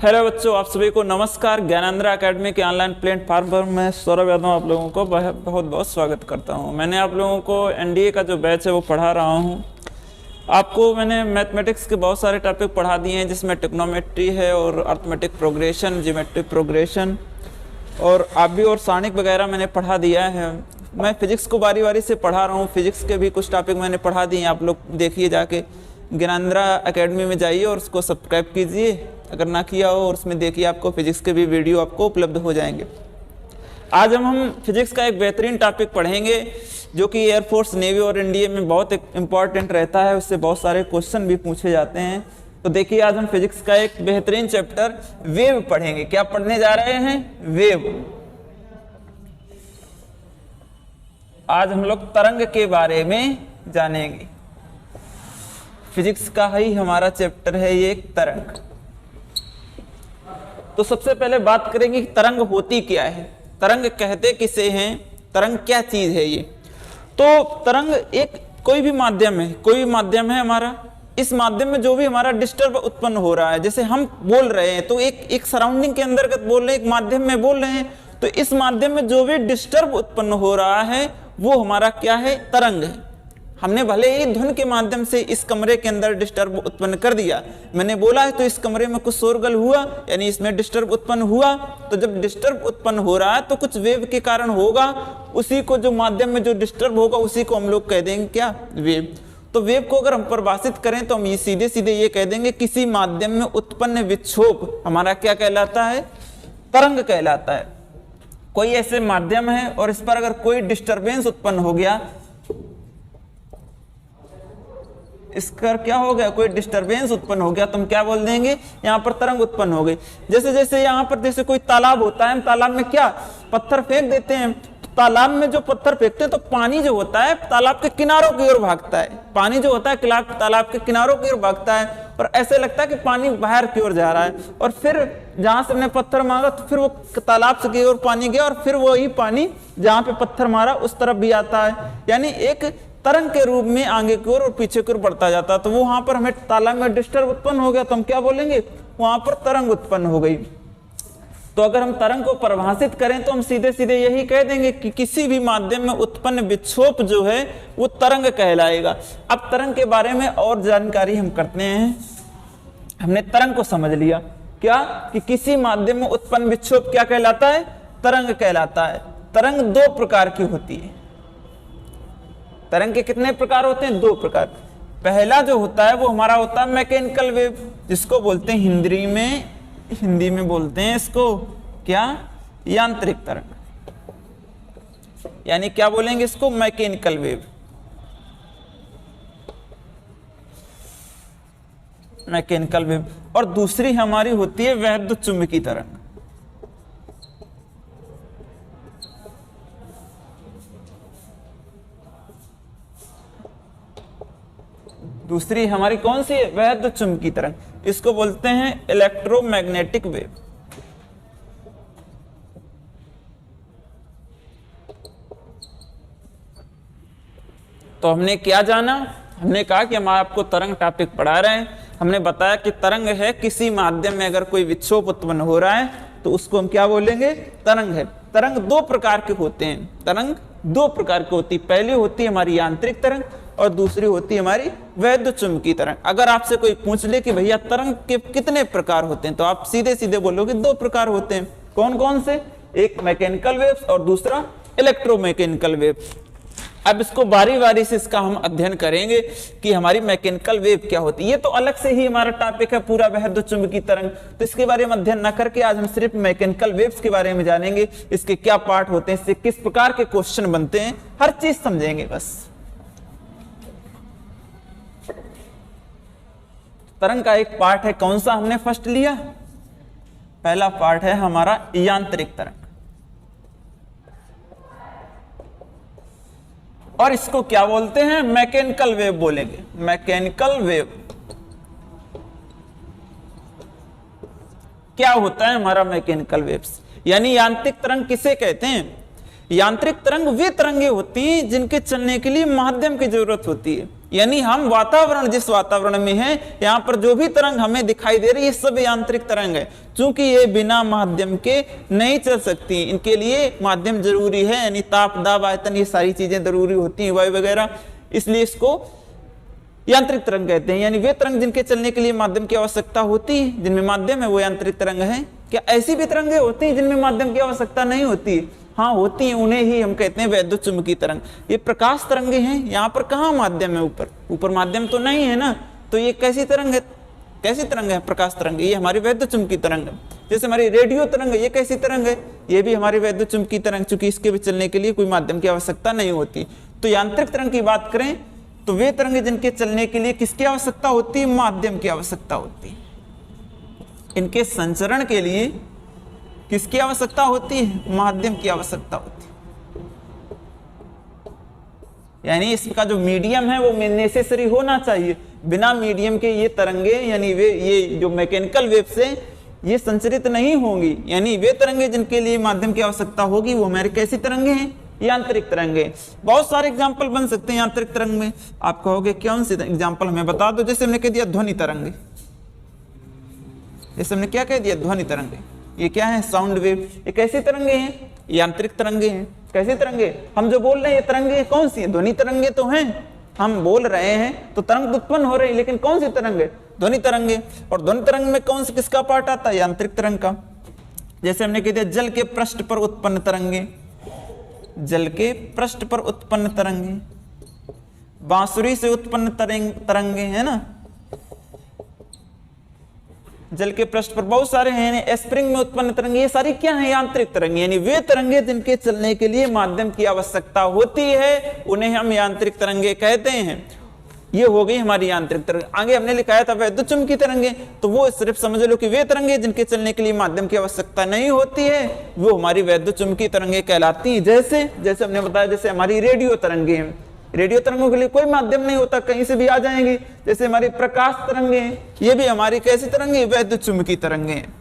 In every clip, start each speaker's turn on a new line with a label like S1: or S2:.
S1: Hello बच्चों, आप सभी को नमस्कार। ज्ञानेंद्र एकेडमी के ऑनलाइन प्लेटफॉर्म पर मैं सौरभ यादव आप लोगों को बहुत बहुत स्वागत करता हूं। मैंने आप लोगों को एनडीए का जो बैच है वो पढ़ा रहा हूं। आपको मैंने मैथमेटिक्स के बहुत सारे टॉपिक पढ़ा दिए हैं, जिसमें ट्रिग्नोमेट्री है और अर्थमेटिक प्रोग्रेशन, ज्योमेट्रिक प्रोग्रेशन और आबी और सारणिक वगैरह मैंने पढ़ा दिया है। मैं फिजिक्स को बारी बारी से पढ़ा रहा हूँ। फिजिक्स के भी कुछ टॉपिक मैंने पढ़ा दिए हैं। आप लोग देखिए, जाके ज्ञानेंद्र एकेडमी में जाइए और उसको सब्सक्राइब कीजिए अगर ना किया हो, और उसमें देखिए आपको फिजिक्स के भी वीडियो आपको उपलब्ध हो जाएंगे। आज हम फिजिक्स का एक बेहतरीन टॉपिक पढ़ेंगे जो कि एयरफोर्स, नेवी और एनडीए में बहुत एक इम्पॉर्टेंट रहता है। उससे बहुत सारे क्वेश्चन भी पूछे जाते हैं। तो देखिए, आज हम फिजिक्स का एक बेहतरीन चैप्टर वेव पढ़ेंगे। क्या पढ़ने जा रहे हैं? वेव। आज हम लोग तरंग के बारे में जानेंगे। फिजिक्स का ही हमारा चैप्टर है ये, एक तरंग। तो सबसे पहले बात करेंगे कि तरंग होती क्या है, तरंग कहते किसे हैं, तरंग क्या चीज है ये। तो तरंग एक कोई भी माध्यम है, कोई भी माध्यम है हमारा। इस माध्यम में जो भी हमारा डिस्टर्ब उत्पन्न हो रहा है, जैसे हम बोल रहे हैं तो एक सराउंडिंग के अंतर्गत बोल रहे हैं, एक माध्यम में बोल रहे हैं, तो इस माध्यम में जो भी डिस्टर्ब उत्पन्न हो रहा है वो हमारा क्या है? तरंग है। हमने भले ही ध्वनि के माध्यम से इस कमरे के अंदर डिस्टर्ब उत्पन्न कर दिया, मैंने बोला है तो इस कमरे में कुछ शोरगुल हुआ, यानी इसमें डिस्टर्ब उत्पन्न हुआ। तो जब डिस्टर्ब उत्पन्न हो रहा है तो कुछ वेव के कारण होगा, उसी को जो माध्यम में जो डिस्टर्ब होगा उसी को हम लोग कह देंगे क्या? वेव। तो वेव को अगर हम परिभाषित करें तो हम ये सीधे सीधे ये कह देंगे, किसी माध्यम में उत्पन्न विक्षोभ हमारा क्या कहलाता है? तरंग कहलाता है। कोई ऐसे माध्यम है और इस पर अगर कोई डिस्टर्बेंस उत्पन्न हो गया, इसका क्या हो गया? कोई डिस्टरबेंस उत्पन्न हो गया, तो हम क्या बोल देंगे? यहाँ पर तरंग उत्पन्न हो गई। जैसे जैसे यहाँ पर जैसे कोई तालाब होता है, हम तालाब में क्या पत्थर फेंक देते हैं, तो तालाब में जो पत्थर फेंकते हैं तो पानी जो होता है तालाब के किनारों की ओर भागता है। पानी जो होता है तालाब के किनारों की ओर भागता है और ऐसे लगता है कि पानी बाहर की ओर जा रहा है। और फिर जहां से हमने पत्थर मारा तो फिर वो तालाब से की ओर पानी गया और फिर वही पानी जहां पे पत्थर मारा उस तरफ भी आता है, यानी एक तरंग के रूप में आगे की ओर और पीछे की ओर बढ़ता जाता है। तो वो वहां पर हमें तालाब में डिस्टर्ब उत्पन्न हो गया तो हम क्या बोलेंगे? वहां पर तरंग उत्पन्न हो गई। तो अगर हम तरंग को परिभाषित करें तो हम सीधे सीधे यही कह देंगे कि किसी भी माध्यम में उत्पन्न विक्षोभ जो है वो तरंग कहलाएगा। अब तरंग के बारे में और जानकारी हम करते हैं। हमने तरंग को समझ लिया क्या, कि किसी माध्यम में उत्पन्न विक्षोभ क्या कहलाता है? तरंग कहलाता है। तरंग दो प्रकार की होती है। तरंग के कितने प्रकार होते हैं? दो प्रकार। पहला जो होता है वो हमारा होता है मैकेनिकल वेव, जिसको बोलते हैं हिंदी में बोलते हैं इसको क्या? यांत्रिक तरंग। यानी क्या बोलेंगे इसको? Mechanical wave. Mechanical wave. और दूसरी हमारी होती है वैद्युत चुंबकीय तरंग। दूसरी हमारी कौन सी है? वैद्युत चुंबकीय तरंग। इसको बोलते हैं इलेक्ट्रोमैग्नेटिक वेव। तो हमने क्या जाना? हमने कहा कि हम आपको तरंग टॉपिक पढ़ा रहे हैं। हमने बताया कि तरंग है किसी माध्यम में अगर कोई विक्षोभ उत्पन्न हो रहा है तो उसको हम क्या बोलेंगे? तरंग है। तरंग दो प्रकार के होते हैं। तरंग दो प्रकार की होती है। पहली होती है हमारी यांत्रिक तरंग और दूसरी होती है हमारी वैद्युत चुंबकीय तरंग। अगर आपसे कोई पूछ ले कि भैया तरंग के कितने प्रकार होते हैं, तो आप सीधे सीधे बोलोगे दो प्रकार होते हैं। कौन कौन से? एक मैकेनिकल वेव्स और दूसरा इलेक्ट्रोमैकेनिकल वेव। अब इसको बारी बारी से इसका हम अध्ययन करेंगे कि हमारी मैकेनिकल वेव क्या होती है। ये तो अलग से ही हमारा टॉपिक है पूरा, वैद्युत चुंबकीय तरंग। तो इसके बारे में अध्ययन न करके आज हम सिर्फ मैकेनिकल वेव्स के बारे में जानेंगे। इसके क्या पार्ट होते हैं, इससे किस प्रकार के क्वेश्चन बनते हैं, हर चीज समझेंगे। बस तरंग का एक पार्ट है, कौन सा हमने फर्स्ट लिया? पहला पार्ट है हमारा यांत्रिक तरंग। और इसको क्या बोलते हैं? मैकेनिकल वेव बोलेंगे। मैकेनिकल वेव क्या होता है हमारा? मैकेनिकल वेव्स यानी यांत्रिक तरंग किसे कहते हैं? यांत्रिक तरंग वे तरंगे होती हैं जिनके चलने के लिए माध्यम की जरूरत होती है। यानी हम वातावरण, जिस वातावरण में है, यहाँ पर जो भी तरंग हमें दिखाई दे रही है सब यांत्रिक तरंग है, क्योंकि ये बिना माध्यम के नहीं चल सकती, इनके लिए माध्यम जरूरी है, यानी ताप, दाब, आयतन, ये सारी चीजें जरूरी होती हैं, वायु वगैरह, इसलिए इसको यांत्रिक तरंग कहते हैं। यानी वे तरंग जिनके चलने के लिए माध्यम की आवश्यकता होती है, जिनमें माध्यम है, वो यांत्रिक तरंग है। क्या ऐसी भी तरंगें होती हैं जिनमें माध्यम की आवश्यकता नहीं होती? हाँ होती हैं, उन्हें ही हम कहते हैं वैद्युत चुंबकीय तरंग। ये प्रकाश तरंगे हैं, यहाँ पर कहाँ माध्यम है? ऊपर माध्यम तो नहीं है ना, तो ये कैसी तरंग है? कैसी तरंग है? प्रकाश तरंग। ये हमारी वैद्युत चुंबकीय तरंग है। जैसे हमारी रेडियो तरंग है, ये कैसी तरंग है? ये भी हमारी वैद्युत चुंबकीय तरंग, चूंकि इसके भी चलने के लिए कोई माध्यम की आवश्यकता नहीं होती। तो यांत्रिक तरंग की बात करें तो वे तरंगे जिनके चलने के लिए किसकी आवश्यकता होती है? माध्यम की आवश्यकता होती है। इनके संचरण के लिए किसकी आवश्यकता होती है? माध्यम की आवश्यकता होती है। यानी इसका जो मीडियम है वो नेसेसरी होना चाहिए। बिना मीडियम के ये तरंगे, यानी वे ये जो मैकेनिकल वेव से ये संचरित नहीं होंगी। यानी वे तरंगे जिनके लिए माध्यम की आवश्यकता होगी वो हमारी कैसी तरंगे हैं? यांत्रिक तरंगे। बहुत सारे एग्जाम्पल बन सकते हैं यांत्रिक तरंग में। आप कहोगे कौन सी एग्जाम्पल हमें बता दो। जैसे हमने कह दिया ध्वनि तरंगे, जैसे हमने क्या कह दिया? ध्वनि तरंगे। ये क्या है? Sound wave. ये कैसी तरंगे हैं? यांत्रिक तरंगे हैं। कैसी तरंगे? हम जो बोल रहे हैं ये तरंगे कौन सी है? ध्वनि तरंगे तो हैं, हम बोल रहे हैं तो तरंग उत्पन्न हो रही है, लेकिन कौन सी तरंगे? ध्वनि तरंगे। और ध्वनि तरंग में कौन सी, किसका पार्ट आता है? यांत्रिक तरंग का। जैसे हमने कह दिया जल के पृष्ठ पर उत्पन्न तरंगे, जल के पृष्ठ पर उत्पन्न तरंगे, बांसुरी से उत्पन्न तरंगे, है ना, जल के पृष्ठ पर बहुत सारे हैं, स्प्रिंग में उत्पन्न तरंगे, ये सारी क्या है? यांत्रिक तरंगे। यानी वे तरंगे जिनके चलने के लिए माध्यम की आवश्यकता होती है उन्हें हम यांत्रिक तरंगे कहते हैं। ये हो गई हमारी यांत्रिक तरंग। आगे हमने लिखाया था वैद्युत चुंबकीय तरंगे, तो वो सिर्फ समझ लो कि वे तरंगे जिनके चलने के लिए माध्यम की आवश्यकता नहीं होती है वो हमारी वैद्युत चुंबकीय तरंगे कहलाती हैं। जैसे हमने बताया, जैसे हमारी रेडियो तरंगे हैं, रेडियो तरंगों के लिए कोई माध्यम नहीं होता, कहीं से भी आ जाएंगी। जैसे हमारी प्रकाश तरंगे हैं, ये भी हमारी कैसी तरंगे? वैद्युत चुंबकीय तरंगे हैं।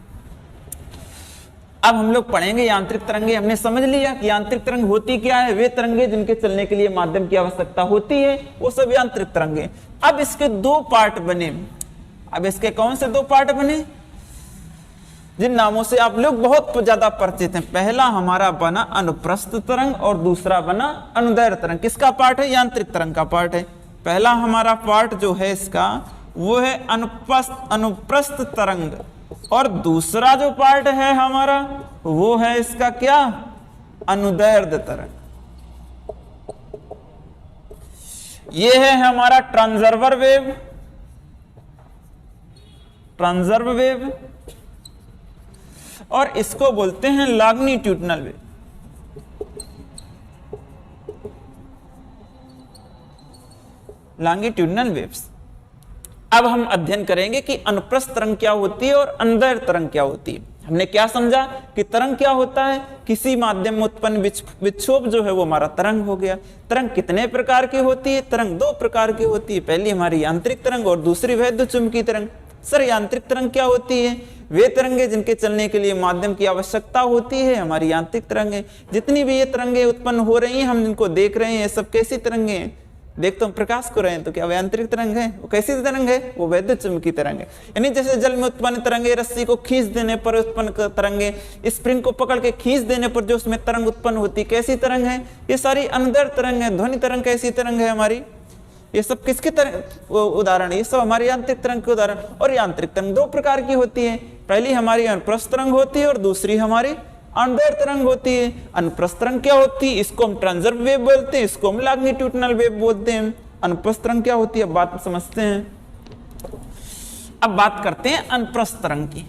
S1: अब हम लोग पढ़ेंगे यांत्रिक तरंगे। हमने समझ लिया कि यांत्रिक तरंग होती क्या है, वे तरंगे जिनके चलने के लिए माध्यम की आवश्यकता होती है वो सब यांत्रिक तरंगे। अब इसके दो पार्ट बने। अब इसके कौन से दो पार्ट बने? जिन नामों से आप लोग बहुत ज्यादा परिचित हैं। पहला हमारा बना अनुप्रस्थ तरंग और दूसरा बना अनुदैर्घ्य तरंग। किसका पार्ट है? यांत्रिक तरंग का पार्ट है। पहला हमारा पार्ट जो है इसका वो है अनुप्रस्थ तरंग, और दूसरा जो पार्ट है हमारा वो है इसका क्या? अनुदैर्घ्य तरंग। ये है हमारा ट्रांसवर्वर वेव, ट्रांसवर्व वेव, और इसको बोलते हैं लॉन्गिट्यूडिनल वेव। Longitudinal waves. अब हम अध्ययन करेंगे कि अनुप्रस्थ तरंग क्या होती है और अनुदैर्घ्य तरंग क्या होती है। हमने क्या समझा कि तरंग क्या होता है? किसी माध्यम में उत्पन्न विक्षोभ जो है वो हमारा तरंग हो गया। तरंग कितने प्रकार की होती है? तरंग दो प्रकार की होती है। पहली हमारी यांत्रिक तरंग और दूसरी वैद्युत चुंबकीय तरंग। सर यांत्रिक तरंग क्या होती है? वे तरंगे जिनके चलने के लिए माध्यम की आवश्यकता होती है हमारी यांत्रिक तरंगे। जितनी भी ये तरंगे उत्पन्न हो रही हैं, हम जिनको देख रहे हैं, ये सब कैसी तरंगे हैं? देख तो हम प्रकाश को रहे हैं, तो क्या वो यांत्रिक तरंग है? वो कैसी तरंग है? वो वैद्युत चुंबकीय तरंग है। यानी जैसे जल में उत्पन्न तरंगे, रस्सी को खींच देने पर उत्पन्न तरंगे, स्प्रिंग को पकड़ के खींच देने पर जो उसमें तरंग उत्पन्न होती, कैसी तरंग है? ये सारी अनुदैर्घ्य तरंग है। ध्वनि तरंग कैसी तरंग है हमारी? ये सब किसके तरंग उदाहरण? ये सब हमारी यांत्रिक तरंग के उदाहरण। और यांत्रिक तरंग दो प्रकार की होती है। पहली हमारी अनुप्रस्थ तरंग होती है और दूसरी हमारी अनुदैर्घ्य तरंग होती है। अनुप्रस्थ तरंग क्या होती है? इसको हम ट्रांसवर्स वेव बोलते हैं, इसको हम लॉन्गिट्यूडिनल वेव बोलते हैं। अनुप्रस्थ तरंग क्या होती है? अब बात समझते हैं। अब बात करते हैं अनुप्रस्थ तरंग की,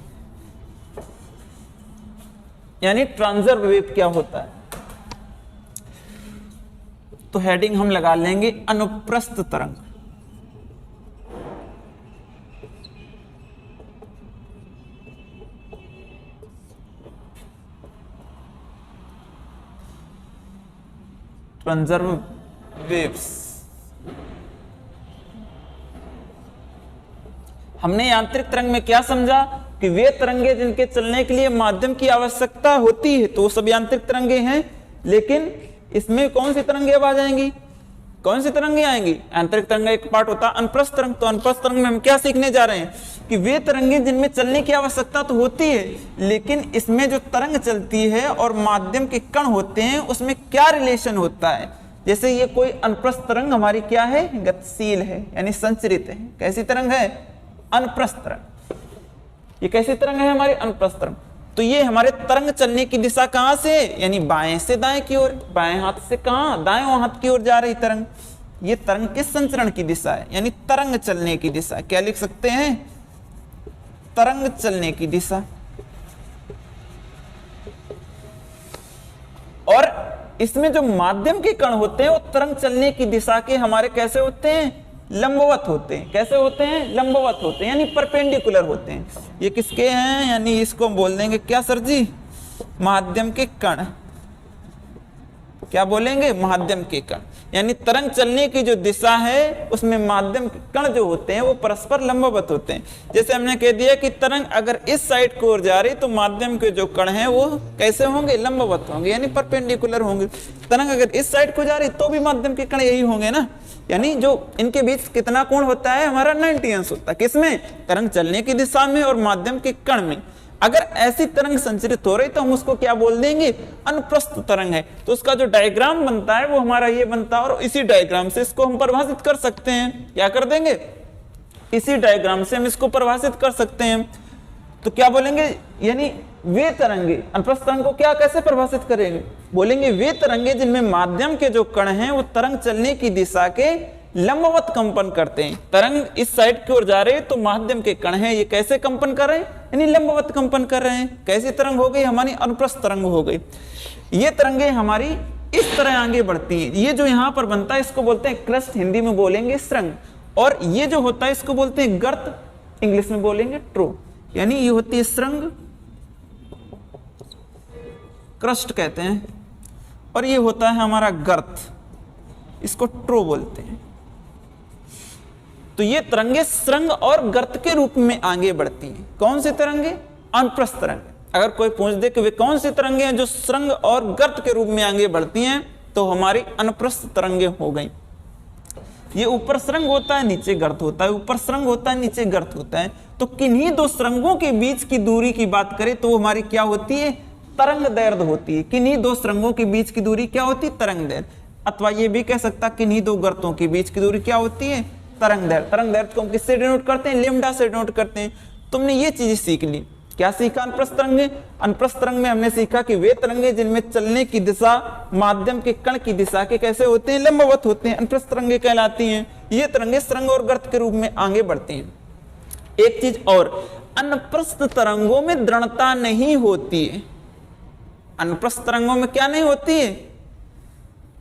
S1: यानी ट्रांसवर्स वेव क्या होता है। तो हेडिंग हम लगा लेंगे अनुप्रस्थ तरंग। Transverse waves. हमने यांत्रिक तरंग में क्या समझा कि वे तरंगे जिनके चलने के लिए माध्यम की आवश्यकता होती है, तो वो सब यांत्रिक तरंगे हैं। लेकिन इसमें कौन सी तरंगे अब आ जाएंगी? कौन सी तरंगे आएंगी? आंतरिक तरंग एक पार्ट होता है अनुप्रस्थ तरंग। तो अनुप्रस्थ तरंग में हम क्या सीखने जा रहे हैं कि वे तरंगे जिनमें चलने की आवश्यकता तो होती है, लेकिन इसमें जो तरंग चलती है और माध्यम के कण होते हैं उसमें क्या रिलेशन होता है। जैसे ये कोई अनुप्रस्थ तरंग हमारी क्या है? गतिशील है, यानी संचरित है। कैसी तरंग है? अनुप्रस्थ तरंग। ये कैसी तरंग है? हमारी अनुप्रस्थ तरंग। तो ये हमारे तरंग चलने की दिशा कहां से? यानी बाएं से दाएं की ओर। बाएं हाथ से कहां? दाएं हाथ की ओर जा रही तरंग। ये तरंग किस संचरण की दिशा है? यानी तरंग चलने की दिशा। क्या लिख सकते हैं? तरंग चलने की दिशा। और इसमें जो माध्यम के कण होते हैं वो तरंग चलने की दिशा के हमारे कैसे होते हैं? लंबवत होते हैं। कैसे होते हैं? लंबवत होते हैं, यानी परपेंडिकुलर होते हैं। ये किसके हैं? यानी इसको हम बोल देंगे क्या सर जी? माध्यम के कण। क्या बोलेंगे? माध्यम के कण। यानी तरंग चलने की जो दिशा है उसमें माध्यम के कण जो होते हैं वो परस्पर लंबवत होते हैं। जैसे हमने कह दिया कि तरंग अगर इस साइड की ओर जा रही तो माध्यम के जो कण हैं वो कैसे होंगे? लंबवत होंगे, यानी परपेंडिकुलर होंगे। तरंग अगर इस साइड को जा रही तो भी माध्यम के कण यही होंगे ना, यानी जो इनके बीच कितना कोण होता है? हमारा 90 अंश होता है। किसमें? तरंग चलने की दिशा में और माध्यम के कण में। अगर ऐसी तरंग संचरित हो रही तो हम उसको क्या बोल देंगे? अनुप्रस्थ तरंग है। तो उसका जो डायग्राम बनता है वो हमारा ये बनता है, और इसी डायग्राम से इसको हम परिभाषित कर सकते हैं। क्या कर देंगे? इसी डायग्राम से हम इसको परिभाषित कर सकते हैं। तो क्या बोलेंगे? यानी वे तरंगे, अनुप्रस्थ तरंग को क्या कैसे परिभाषित करेंगे? बोलेंगे वे तरंगे जिनमें माध्यम के जो कण हैं वो तरंग चलने की दिशा के लंबवत कंपन करते हैं। तरंग इस साइड की ओर जा रही है तो माध्यम के कण हैं ये कैसे कंपन कर रहे हैं? यानी लंबवत कंपन कर रहे हैं। कैसी तरंग हो गई? हमारी अनुप्रस्थ तरंग हो गई। ये तरंगे हमारी इस तरह आगे बढ़ती हैं। ये जो यहाँ पर बनता है इसको बोलते हैं क्रस्ट, हिंदी में बोलेंगे श्रृंग। और ये जो होता है इसको बोलते हैं गर्त, इंग्लिश में बोलेंगे ट्रो। यानी ये होती है श्रृंग, क्रस्ट कहते हैं, और ये होता है हमारा गर्त, इसको ट्रो बोलते हैं। तो ये तरंगे श्रृंग और गर्त के रूप में आगे बढ़ती हैं। कौन सी तरंगे? अनुप्रस्थ तरंग। अगर कोई पूछ दे कि वे कौन सी तरंगे हैं जो श्रृंग और गर्त के रूप में आगे बढ़ती हैं, तो हमारी अनुप्रस्थ तरंगे हो गई। ये ऊपर श्रृंग होता है, नीचे गर्त होता है, ऊपर श्रृंग होता है, नीचे गर्त होता है। तो किन्हीं दो श्रृंगों के बीच की दूरी की बात करें तो वो हमारी क्या होती है? तरंग दैर्घ्य होती है। किन्हीं दो श्रृंगों के बीच की दूरी क्या होती है? तरंग दैर्घ्य। अथवा ये भी कह सकता किन्हीं दो गर्तों के बीच की दूरी क्या होती है? तरंग दैर्घ्य। तरंग दैर्घ्य को हम किससे डिनोट करते हैं? लैम्डा से डिनोट करते हैं। तुमने ये चीजें सीख ली। क्या सीखा? अनुप्रस्थ तरंग में। अनुप्रस्थ तरंग में हमने सीखा कि वे तरंगे जिनमें चलने की दिशा माध्यम के कण की दिशा के कैसे होते हैं? लंबवत होते हैं, अनुप्रस्थ तरंगे कहलाती हैं। ये तरंगे श्रृंग और गर्त के रूप में आगे बढ़ती हैं। एक चीज और, अनुप्रस्थ तरंगों में दृढ़ता नहीं होती है। अनुप्रस्थ तरंगों में क्या नहीं होती है?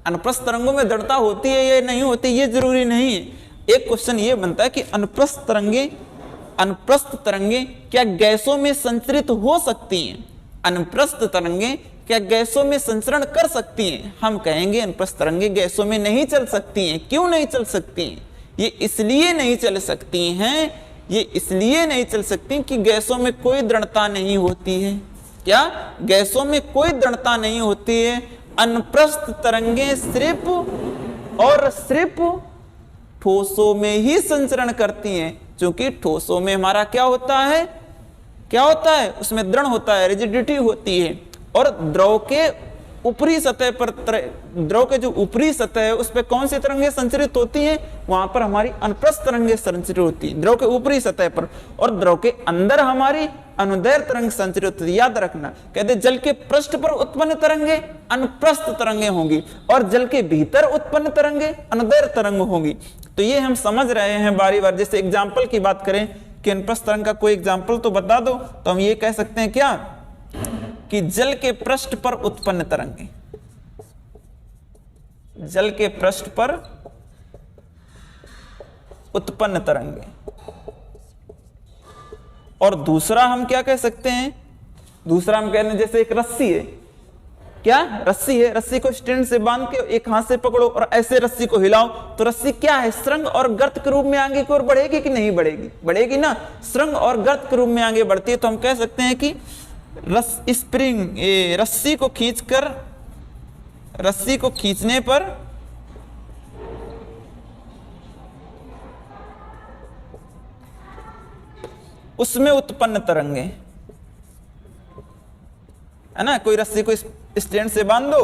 S1: अनुप्रस्थ तरंगों में दृढ़ता होती है या नहीं होती, ये जरूरी नहीं है। एक क्वेश्चन ये बनता है कि अनुप्रस्थ तरंगे क्या गैसों में संचरित हो सकती हैं? अनुप्रस्थ तरंगे क्या गैसों में संचरण कर सकती हैं? हम कहेंगे अनुप्रस्थ तरंगे गैसों में नहीं चल सकती हैं। क्यों नहीं चल सकती हैं? ये इसलिए नहीं चल सकती हैं, ये इसलिए नहीं चल सकती कि गैसों में कोई दृढ़ता नहीं होती है। क्या? गैसों में कोई दृढ़ता नहीं होती है। अनुप्रस्थ तरंगे सिर्फ और सिर्फ ठोसों में ही संचरण करती हैं, क्योंकि ठोसों में हमारा क्या होता है? क्या होता है? उसमें दृढ़ होता है, रिजिडिटी होती है। और द्रव के ऊपरी सतह पर, द्रव के जो ऊपरी सतह है उस पर कौन सी तरंगे संचरित होती हैं? वहां पर हमारी अनुप्रस्थ तरंगे संचरित होती है, द्रव के ऊपरी सतह पर। और द्रव के अंदर हमारी अनुदैर्घ्य तरंग संचरित होती है। याद रखना, कहते जल के पृष्ठ पर उत्पन्न तरंगे अनुप्रस्थ तरंगे होंगी और जल के भीतर उत्पन्न तरंगे अनुदैर्घ्य तरंग होंगी। तो ये हम समझ रहे हैं बारी बार। जैसे एग्जाम्पल की बात करें कि अनुप्रस्थ तरंग का कोई एग्जाम्पल तो बता दो, तो हम ये कह सकते हैं क्या कि जल के पृष्ठ पर उत्पन्न तरंगे, जल के पृष्ठ पर उत्पन्न तरंगे। और दूसरा हम क्या कह सकते हैं? दूसरा हम कहते हैं जैसे एक रस्सी है। क्या? रस्सी है, रस्सी को स्टैंड से बांध के एक हाथ से पकड़ो और ऐसे रस्सी को हिलाओ तो रस्सी क्या है? श्रृंग और गर्त के रूप में आगे की ओर बढ़ेगी कि नहीं बढ़ेगी? बढ़ेगी ना। श्रृंग और गर्त के रूप में आगे बढ़ती है। तो हम कह सकते हैं कि स्प्रिंग, रस्सी को खींचकर, रस्सी को खींचने पर उसमें उत्पन्न तरंगे, है ना। कोई रस्सी को स्टैंड से बांध दो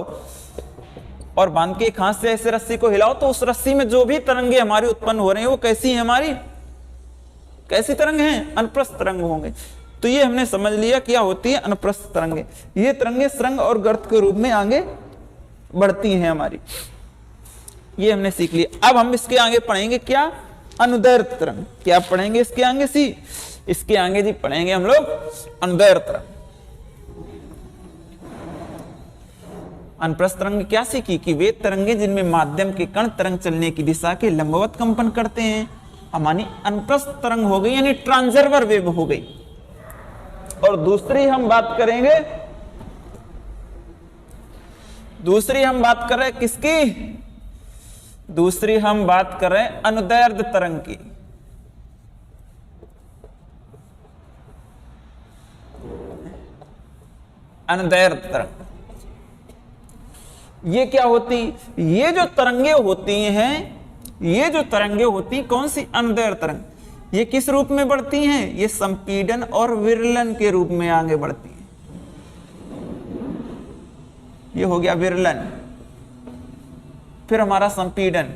S1: और बांध के एक हाथ से ऐसे रस्सी को हिलाओ, तो उस रस्सी में जो भी तरंगे हमारी उत्पन्न हो रहे हैं वो कैसी है, हमारी कैसी तरंग हैं, अनुप्रस्थ तरंग होंगे। तो ये हमने समझ लिया क्या होती है अनुप्रस्थ तरंगे। ये तरंगे सुरंग और गर्त के रूप में आगे बढ़ती हैं हमारी, ये हमने सीख लिया। अब हम इसके आगे पढ़ेंगे क्या, अनुदैर्घ्य तरंग। क्या पढ़ेंगे इसके आगे, इसके आगे जी पढ़ेंगे हम लोग अनुदैर्घ्य तरंग। अनुप्रस्थ तरंग क्या सीखी कि वे तरंगे जिनमें माध्यम के कण तरंग चलने की दिशा के लंबवत कंपन करते हैं, हमारी अनुप्रस्थ तरंग हो गई, यानी ट्रांसवर्स वेव हो गई। और दूसरी हम बात करेंगे, दूसरी हम बात कर रहे किसकी, दूसरी हम बात कर रहे हैं अनुदैर्घ्य तरंग की। अनुदैर्घ्य तरंग ये क्या होती, ये जो तरंगे होती हैं, ये जो तरंगे होती कौन सी, अनुदैर्घ्य तरंग, ये किस रूप में बढ़ती हैं, ये संपीडन और विरलन के रूप में आगे बढ़ती हैं। ये हो गया विरलन, फिर हमारा संपीडन,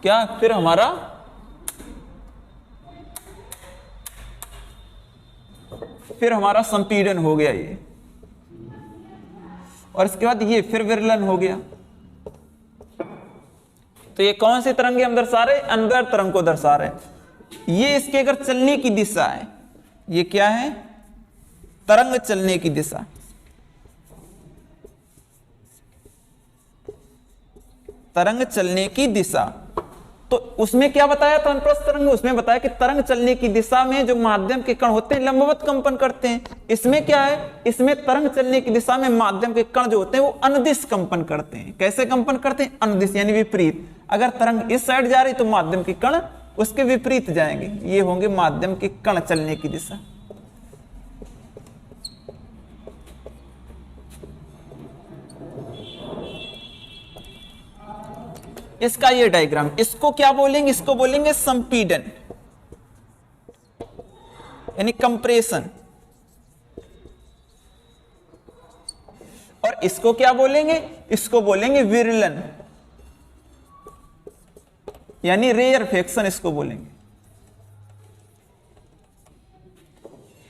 S1: क्या, फिर हमारा संपीडन हो गया ये, और इसके बाद ये फिर विरलन हो गया। तो ये कौन सी तरंगे हम दर्शा रहे, अनुदैर्घ्य तरंग को दर्शा रहे। ये इसके अगर चलने की दिशा है, ये क्या है, तरंग चलने की दिशा। तरंग चलने की दिशा, तो उसमें क्या बताया था अनुप्रस्थ तरंग, उसमें बताया कि तरंग चलने की दिशा में जो माध्यम के कण होते हैं लंबवत कंपन करते हैं। इसमें क्या है, इसमें तरंग चलने की दिशा में माध्यम के कण जो होते हैं वो अनुदिश कंपन करते हैं। कैसे कंपन करते हैं, अनुदिश यानी विपरीत। अगर तरंग इस साइड जा रही तो माध्यम के कण उसके विपरीत जाएंगे, ये होंगे माध्यम के कण चलने की दिशा। इसका ये डायग्राम, इसको क्या बोलेंगे, इसको बोलेंगे संपीडन यानी कंप्रेशन, और इसको क्या बोलेंगे, इसको बोलेंगे विरलन यानी रेयरफेक्शन इसको बोलेंगे।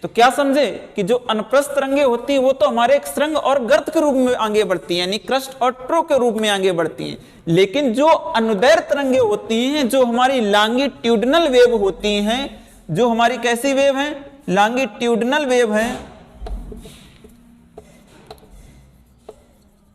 S1: तो क्या समझे कि जो अनुप्रस्थ तरंगे होती हैं वो तो हमारे एक सुरंग और गर्त के रूप में आगे बढ़ती हैं, यानी क्रस्ट और ट्रो के रूप में आगे बढ़ती हैं। लेकिन जो अनुदैर्घ्य तरंगे होती हैं, जो हमारी लॉन्गिट्यूडिनल वेव होती हैं, जो हमारी कैसी वेव है, लॉन्गिट्यूडिनल वेव है,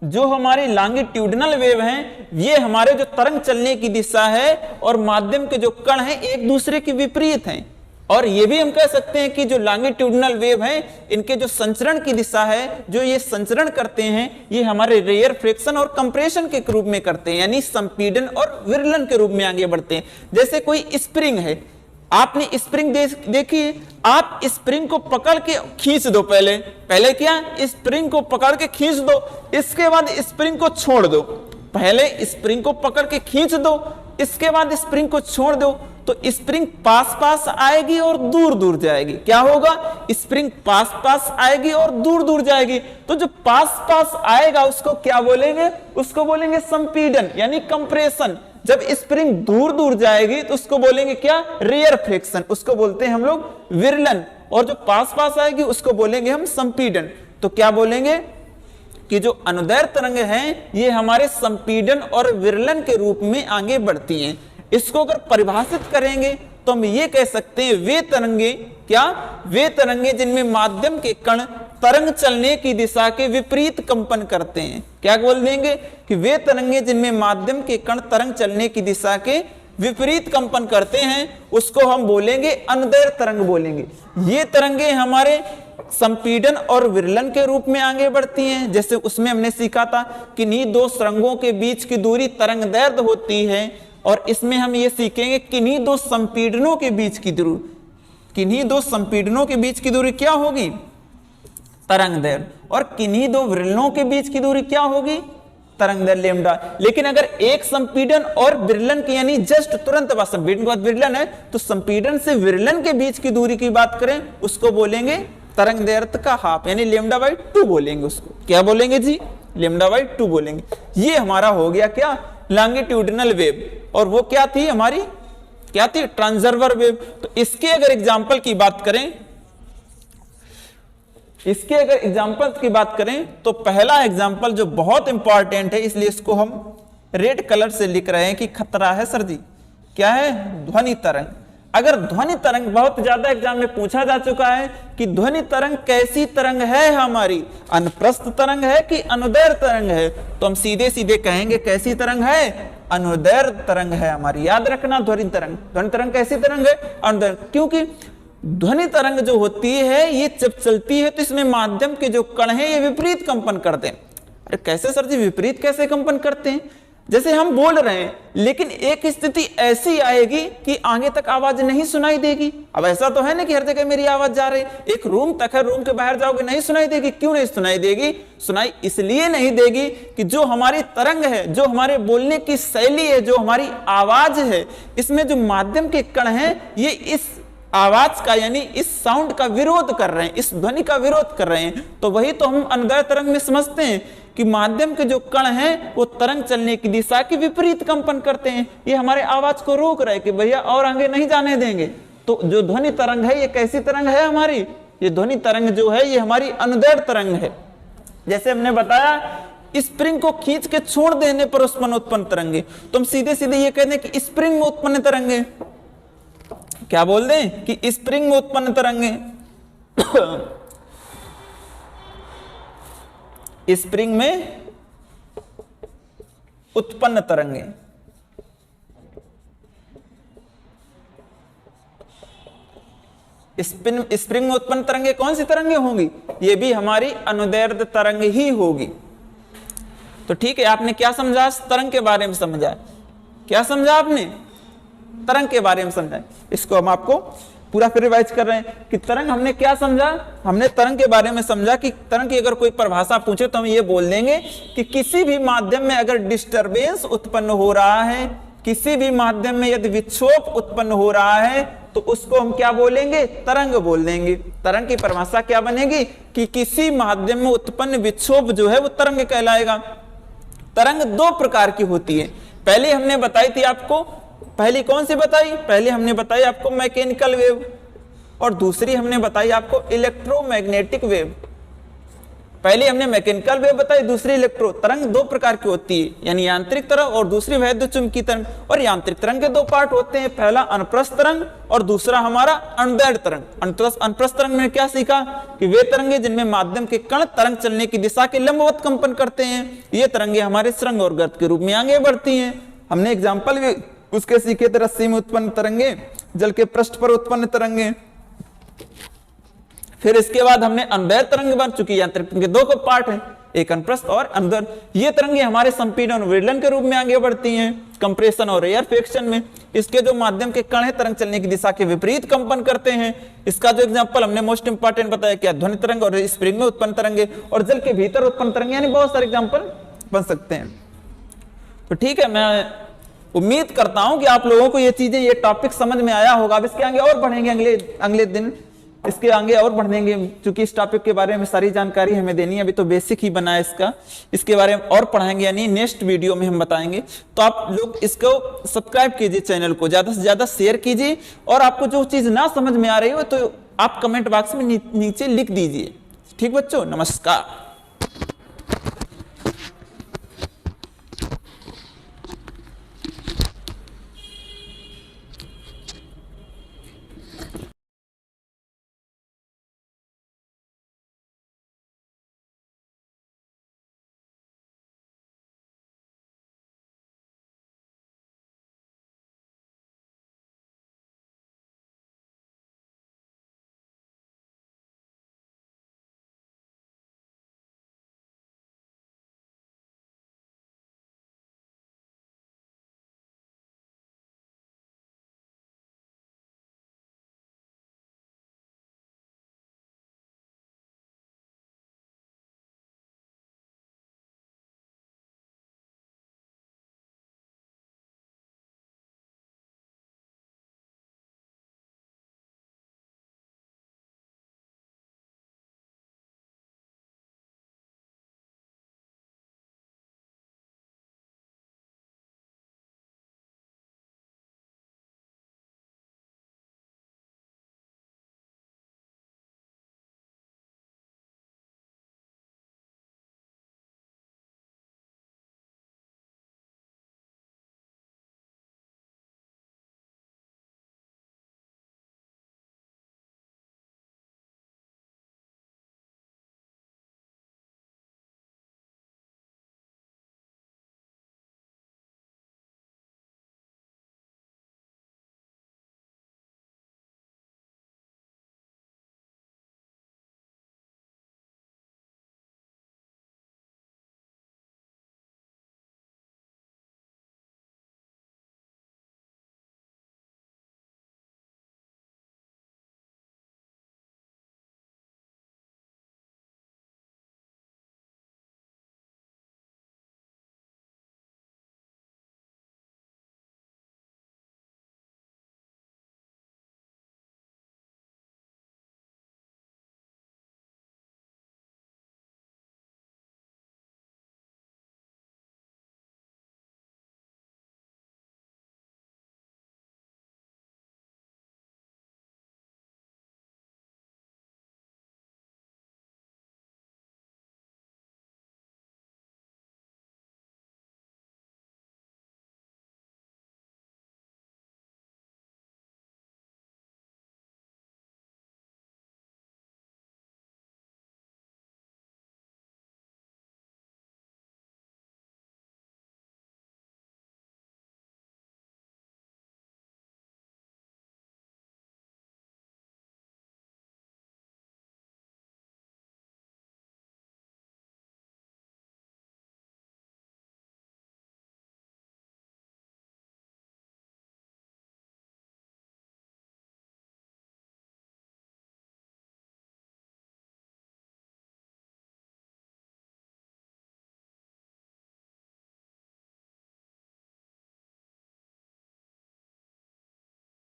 S1: जो हमारी लॉन्गिट्यूडिनल वेव है, ये हमारे जो तरंग चलने की दिशा है और माध्यम के जो कण हैं एक दूसरे के विपरीत हैं। और ये भी हम कह सकते हैं कि जो लॉन्गिट्यूडिनल वेव है, इनके जो संचरण की दिशा है, जो ये संचरण करते हैं, ये हमारे रेयरफेक्शन और कंप्रेशन के रूप में करते हैं, यानी संपीडन और विरलन के रूप में आगे बढ़ते हैं। जैसे कोई स्प्रिंग है, आपने स्प्रिंग देखी, आप स्प्रिंग को पकड़ के खींच दो, पहले क्या, स्प्रिंग को पकड़ के खींच दो, इसके बाद स्प्रिंग को छोड़ दो। पहले स्प्रिंग को पकड़ के खींच दो, इसके बाद स्प्रिंग को छोड़ दो, तो स्प्रिंग पास पास आएगी और दूर दूर जाएगी। क्या होगा, स्प्रिंग पास पास आएगी और दूर दूर जाएगी। तो जो पास पास आएगा उसको क्या बोलेंगे, उसको बोलेंगे संपीडन यानी कंप्रेशन। जब स्प्रिंग दूर दूर जाएगी तो उसको बोलेंगे क्या, रेयरफेक्शन, उसको बोलते हैं हम लोग विरलन। और जो पास पास आएगी उसको बोलेंगे हम संपीडन। तो क्या बोलेंगे कि जो अनुदैर्घ्य तरंगे हैं ये हमारे संपीडन और विरलन के रूप में आगे बढ़ती हैं। इसको अगर परिभाषित करेंगे तो हम ये कह सकते हैं वे तरंगे, क्या, वे तरंगे जिनमें माध्यम के कण तरंग चलने की दिशा के विपरीत कंपन करते हैं। क्या बोल देंगे कि वे तरंगे जिनमें माध्यम के कण तरंग चलने की दिशा के विपरीत कंपन करते हैं, उसको हम बोलेंगे अनुदैर्घ्य तरंग बोलेंगे। ये तरंगे हमारे संपीडन और विरलन के रूप में आगे बढ़ती हैं। जैसे उसमें हमने सीखा था कि किन्हीं दो सुरंगों के बीच की दूरी तरंग दैर्घ्य होती है, और इसमें हम ये सीखेंगे किन्हीं दो संपीडनों के बीच की दूरी, किन्हीं दो संपीडनों के बीच की दूरी क्या होगी, तरंग दैर्घ्य, और किन्हीं दो विरलनों के बीच की दूरी क्या होगी, तरंग दैर्ध्य लेमडा। लेकिन अगर एक संपीड़न और विरलन की यानी जस्ट तुरंत बाद संपीड़न के बाद विरलन है, तो संपीड़न से विरलन के बीच की दूरी की बात करें उसको बोलेंगे तरंग दैर्ध्य का हाफ, यानी लेमडा बाई 2 बोलेंगे उसको। क्या बोलेंगे जी? लेमडा बाई 2 बोलेंगे। ये हमारा हो गया क्या? Longitudinal wave. और वो क्या थी हमारी? क्या थी? Transverse wave. तो इसके अगर एग्जांपल की बात करें, इसके अगर एग्जांपल की बात करें तो पहला एग्जांपल जो बहुत इंपॉर्टेंट है, इसलिए इसको हम रेड कलर से लिख रहे हैं कि खतरा है सर जी। क्या है? ध्वनि तरंग। अगर ध्वनि तरंग बहुत ज्यादा एग्जाम में पूछा जा चुका है कि ध्वनि तरंग कैसी तरंग है हमारी, अनुप्रस्थ तरंग है कि अनुदैर्ध्य तरंग है, तो हम सीधे सीधे कहेंगे कैसी तरंग है? अनुदैर्ध्य तरंग है हमारी। याद रखना ध्वनि तरंग, ध्वनि तरंग कैसी तरंग है? अनुदैर्ध्य। क्योंकि ध्वनि तरंग जो होती है ये जब चलती है तो इसमें माध्यम के जो कण हैं ये विपरीत कंपन करते हैं। अरे कैसे सर जी, विपरीत कैसे कंपन करते हैं? जैसे हम बोल रहे हैं लेकिन एक स्थिति ऐसी आएगी कि आगे तक आवाज नहीं सुनाई देगी। अब ऐसा तो है ना कि हर जगह मेरी आवाज जा रही है, एक रूम तक है, रूम के बाहर जाओगे नहीं सुनाई देगी। क्यों नहीं सुनाई देगी? सुनाई इसलिए नहीं देगी कि जो हमारी तरंग है, जो हमारे बोलने की शैली है, जो हमारी आवाज है, इसमें जो माध्यम के कण हैं ये इस आवाज का यानी इस साउंड का विरोध कर रहे हैं, इस ध्वनि का विरोध कर रहे हैं। तो वही तो हम अनुदैर्ध्य तरंग में समझते हैं कि माध्यम के जो कण हैं वो तरंग चलने की दिशा के विपरीत कंपन करते हैं। ये हमारे आवाज को रोक रहे हैं कि भैया और आगे नहीं जाने देंगे। तो जो ध्वनि तरंग है ये कैसी तरंग है हमारी? ये ध्वनि तरंग जो है ये हमारी अनुदैर्ध्य तरंग है। जैसे हमने बताया स्प्रिंग को खींच के छोड़ देने पर उत्पन्न तरंगे, तो हम सीधे सीधे ये कहते हैं कि स्प्रिंग में उत्पन्न तरंगे। क्या बोल दें? कि स्प्रिंग में उत्पन्न तरंगे। स्प्रिंग में उत्पन्न तरंगे। स्प्रिंग में उत्पन्न तरंगे कौन सी तरंगे होंगी? ये भी हमारी अनुदैर्ध्य तरंग ही होगी। तो ठीक है, आपने क्या समझा? तरंग के बारे में समझा। क्या समझा आपने? तरंग के बारे में समझा। इसको हम आपको पूरा फिर रिवाइज कर रहे हैं कि तरंग हमने क्या समझा? हमने तरंग के बारे में समझा कि तरंग की अगर कोई परिभाषा पूछे तो हम ये बोल देंगे कि किसी भी माध्यम में अगर डिस्टरबेंस उत्पन्न हो रहा है, किसी भी माध्यम में यदि विक्षोभ उत्पन्न हो रहा है तो उसको हम क्या बोलेंगे? तरंग बोल देंगे। तरंग की परिभाषा क्या बनेगी? कि किसी माध्यम में उत्पन्न विक्षोभ जो है वो तरंग कहलाएगा। तरंग दो प्रकार की होती है। पहले हमने बताई थी आपको, पहली कौन सी बताई? पहले हमने बताई आपको मैकेनिकल वेव, और दूसरी हमने बताई आपको इलेक्ट्रोमैग्नेटिक वेव। पहले हमने मैकेनिकल वेव बताई, दूसरी इलेक्ट्रो। तरंग दो प्रकार की होती है, यानी यांत्रिक तरंग और दूसरी वैद्युत चुंबकीय तरंग। और यांत्रिक तरंग के दो पार्ट होते हैं, पहला अनुप्रस्थ तरंग और दूसरा हमारा अनुदैर्ध्य तरंग। अनुप्रस्थ तरंग में क्या सीखा? कि वे तरंगे जिनमें माध्यम के कण तरंग चलने की दिशा के लंबवत कंपन करते हैं, ये तरंगे हमारे सुरंग और गर्त के रूप में आगे बढ़ती हैं। हमने एग्जाम्पल भी उसके सीखे थे, रस्सी में उत्पन्न तरंगे, जल के पृष्ठ पर उत्पन्न तरंगे। फिर इसके बाद हमने अनुदैर्ध्य तरंग बन चुकी। यांत्रिक के दो को पार्ट है, एक अनुप्रस्थ और अनुदैर्ध्य। ये तरंगे हमारे संपीड़न और विरलन के रूप में आगे बढ़ती हैं, कंप्रेशन और रेयरफेक्शन में। इसके जो माध्यम के कण है तरंग चलने की दिशा के विपरीत कंपन करते हैं। इसका जो एग्जांपल हमने मोस्ट इंपॉर्टेंट बताया क्या? ध्वनि तरंग और स्प्रिंग में उत्पन्न तरंगे और जल के भीतर उत्पन्न तरंगे, यानी बहुत सारे एग्जाम्पल बन सकते हैं। तो ठीक है, मैं उम्मीद करता हूं कि आप लोगों को ये चीजें, ये टॉपिक समझ में आया होगा। अब इसके आगे और बढ़ेंगे, अगले दिन इसके आगे और बढ़ेंगे, क्योंकि इस टॉपिक के बारे में सारी जानकारी हमें देनी है। अभी तो बेसिक ही बना है इसका, इसके बारे में और पढ़ाएंगे, यानी नेक्स्ट वीडियो में हम बताएंगे। तो आप लोग इसको सब्सक्राइब कीजिए, चैनल को ज्यादा से ज्यादा शेयर कीजिए, और आपको जो चीज ना समझ में आ रही हो तो आप कमेंट बॉक्स में नीचे लिख दीजिए। ठीक बच्चों, नमस्कार।